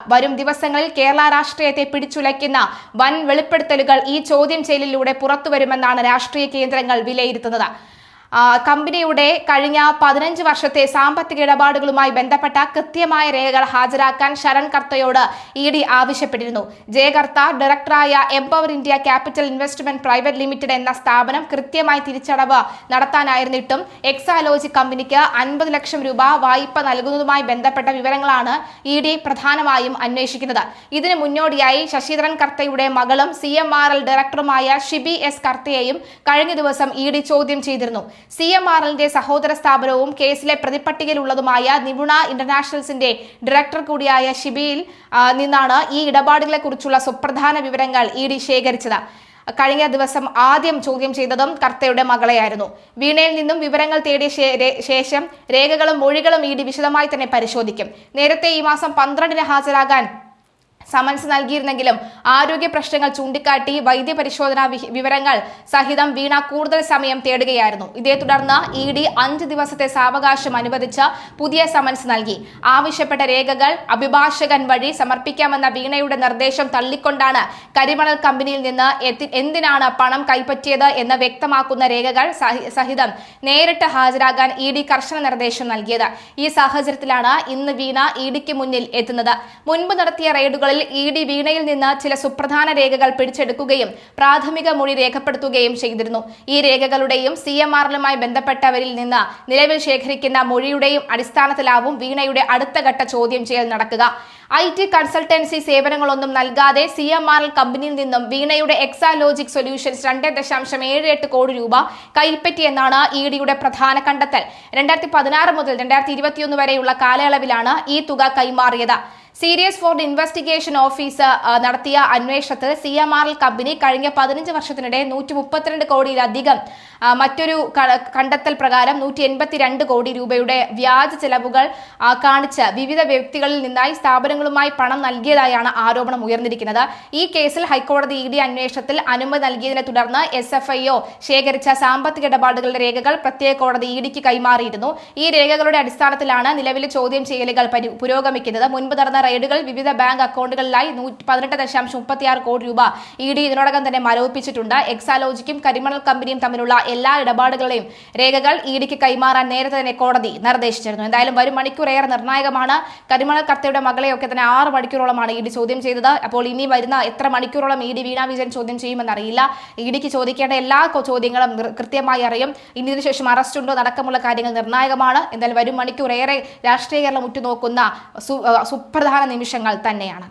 വരും ദിവസങ്ങളിൽ കേരള രാഷ്ട്രീയത്തെ പിടിച്ചുലയ്ക്കുന്ന വൻ വെളിപ്പെടുത്തലുകൾ ഈ ചോദ്യം ചെയ്യലിലൂടെ പുറത്തുവരുമെന്നാണ് രാഷ്ട്രീയ കേന്ദ്രങ്ങൾ വിലയിരുത്തുന്നത്. കമ്പനിയുടെ കഴിഞ്ഞ 15 വർഷത്തെ സാമ്പത്തിക ഇടപാടുകളുമായി ബന്ധപ്പെട്ട കൃത്യമായ രേഖകൾ ഹാജരാക്കാൻ ശരൺ കർത്തയോട് ED ആവശ്യപ്പെട്ടിരുന്നു. ജയകർത്ത ഡയറക്ടറായ empower India capital investment private limited എന്ന സ്ഥാപനം കൃത്യമായി തിരിച്ചടവ് നടത്താനായിരുന്നിട്ടും എക്സാലോജി കമ്പനിക്ക് 50 ലക്ഷം രൂപ വായ്പ നൽകുന്നതുമായി ബന്ധപ്പെട്ട വിവരങ്ങളാണ് ED പ്രധാനമായും അന്വേഷിക്കുന്നത്. ഇതിനു മുന്നോടിയായി ശശിധരൻ കർത്തയുടെ മകളും CMRL ഡയറക്ടറുമായ ഷിബി S കർത്തയെയും കഴിഞ്ഞ ദിവസം ED ചോദ്യം ചെയ്തിരുന്നു. CMRLന്റെ സഹോദര സ്ഥാപനവും കേസിലെ പ്രതിപട്ടികയിലുള്ളതുമായ നിപുണ ഇന്റർനാഷണൽസിന്റെ ഡയറക്ടർ കൂടിയായ ഷിബിയിൽ നിന്നാണ് ഈ ഇടപാടുകളെ കുറിച്ചുള്ള സുപ്രധാന വിവരങ്ങൾ ED ശേഖരിച്ചത്. കഴിഞ്ഞ ദിവസം ആദ്യം ചോദ്യം ചെയ്തതും കർത്തയുടെ മകളെയായിരുന്നു. വീണയിൽ നിന്നും വിവരങ്ങൾ തേടിയ ശേഷം രേഖകളും മൊഴികളും ED വിശദമായി തന്നെ പരിശോധിക്കും. നേരത്തെ ഈ മാസം 12-ന് ഹാജരാകാൻ സമൻസ് നൽകിയിരുന്നെങ്കിലും ആരോഗ്യ പ്രശ്നങ്ങൾ ചൂണ്ടിക്കാട്ടി വൈദ്യപരിശോധനാ വിവരങ്ങൾ സഹിതം വീണ കൂടുതൽ സമയം തേടുകയായിരുന്നു. ഇതേ തുടർന്ന് ED 5 ദിവസത്തെ സാവകാശം അനുവദിച്ച് പുതിയ സമൻസ് നൽകി. ആവശ്യപ്പെട്ട രേഖകൾ അഭിഭാഷകൻ വഴി സമർപ്പിക്കാമെന്ന വീണയുടെ നിർദ്ദേശം തള്ളിക്കൊണ്ടാണ് കരിമണൽ കമ്പനിയിൽ നിന്ന് എന്തിനാണ് പണം കൈപ്പറ്റിയത് എന്ന് വ്യക്തമാക്കുന്ന രേഖകൾ സഹിതം നേരിട്ട് ഹാജരാകാൻ ED കർശന നിർദ്ദേശം നൽകിയത്. ഈ സാഹചര്യത്തിലാണ് ഇന്ന് വീണ EDക്ക് മുന്നിൽ എത്തുന്നത്. മുൻപ് നടത്തിയ റെയ്ഡുകളിൽ ED വീണയിൽ നിന്ന് ചില സുപ്രധാന രേഖകൾ പിടിച്ചെടുക്കുകയും പ്രാഥമിക മൊഴി രേഖപ്പെടുത്തുകയും ചെയ്തിരുന്നു. ഈ രേഖകളുടെയും CMRLുമായി ബന്ധപ്പെട്ടവരിൽ നിന്ന് നിലവിൽ ശേഖരിക്കുന്ന മൊഴിയുടെയും അടിസ്ഥാനത്തിലാവും വീണയുടെ അടുത്ത ഘട്ട ചോദ്യം ചെയ്യൽ നടക്കുക. IT കൺസൾട്ടൻസി സേവനങ്ങളൊന്നും നൽകാതെ CMRL കമ്പനിയിൽ നിന്നും വീണയുടെ എക്സാലോജിക് സൊല്യൂഷൻസ് 2.78 കോടി രൂപ കൈപ്പറ്റിയെന്നാണ് EDയുടെ പ്രധാന കണ്ടെത്തൽ. 2016 മുതൽ 2021 വരെയുള്ള കാലയളവിലാണ് ഈ തുക കൈമാറിയത്. സീരിയസ് ഫോർഡ് ഇൻവെസ്റ്റിഗേഷൻ ഓഫീസ് നടത്തിയ അന്വേഷണത്തിൽ CMRL കമ്പനി കഴിഞ്ഞ 15 വർഷത്തിനിടെ 132 കോടിയിലധികം മറ്റൊരു കണ്ടെത്തൽ പ്രകാരം 182 കോടി രൂപയുടെ വ്യാജ ചെലവുകൾ കാണിച്ച് വിവിധ വ്യക്തികളിൽ നിന്നായി സ്ഥാപനങ്ങളുമായി പണം നൽകിയതായാണ് ആരോപണം ഉയർന്നിരിക്കുന്നത്. ഈ കേസിൽ ഹൈക്കോടതി ED അന്വേഷണത്തിൽ അനുമതി നൽകിയതിനെ തുടർന്ന് SFIO ശേഖരിച്ച സാമ്പത്തിക ഇടപാടുകളുടെ രേഖകൾ പ്രത്യേക കോടതി EDക്ക് കൈമാറിയിരുന്നു. ഈ രേഖകളുടെ അടിസ്ഥാനത്തിലാണ് നിലവിലെ ചോദ്യം ചെയ്യലുകൾ പുരോഗമിക്കുന്നത്. മുൻപ് നടന്ന റെയ്ഡുകൾ വിവിധ ബാങ്ക് അക്കൗണ്ടുകളിലായി 18.36 കോടി രൂപ ED ഇതിനോടകം തന്നെ മരവിപ്പിച്ചിട്ടുണ്ട്. എക്സാലോജിക്കും കരിമണൽ കമ്പനിയും തമ്മിലുള്ള എല്ലാ ഇടപാടുകളെയും രേഖകൾ EDക്ക് കൈമാറാൻ നേരത്തെ തന്നെ കോടതി നിർദ്ദേശിച്ചിരുന്നു. എന്തായാലും വരും മണിക്കൂർ ഏറെ നിർണായകമാണ്. കരിമണൽ കർത്തയുടെ മകളെയൊക്കെ തന്നെ 6 മണിക്കൂറോളമാണ് ED ചോദ്യം ചെയ്തത്. അപ്പോൾ ഇനി വരുന്ന എത്ര മണിക്കൂറോളം ED വീണ വിജയൻ ചോദ്യം ചെയ്യുമെന്നറിയില്ല. EDക്ക് ചോദിക്കേണ്ട എല്ലാ ചോദ്യങ്ങളും കൃത്യമായി അറിയും. ഇനി ഇതിനുശേഷം അറസ്റ്റ് ഉണ്ടോ അടക്കമുള്ള കാര്യങ്ങൾ നിർണായകമാണ്. എന്തായാലും വരും മണിക്കൂർ ഏറെ രാഷ്ട്രീയ കേരളം ഉറ്റുനോക്കുന്ന സുപ്രധാന നിമിഷങ്ങൾ തന്നെയാണ്.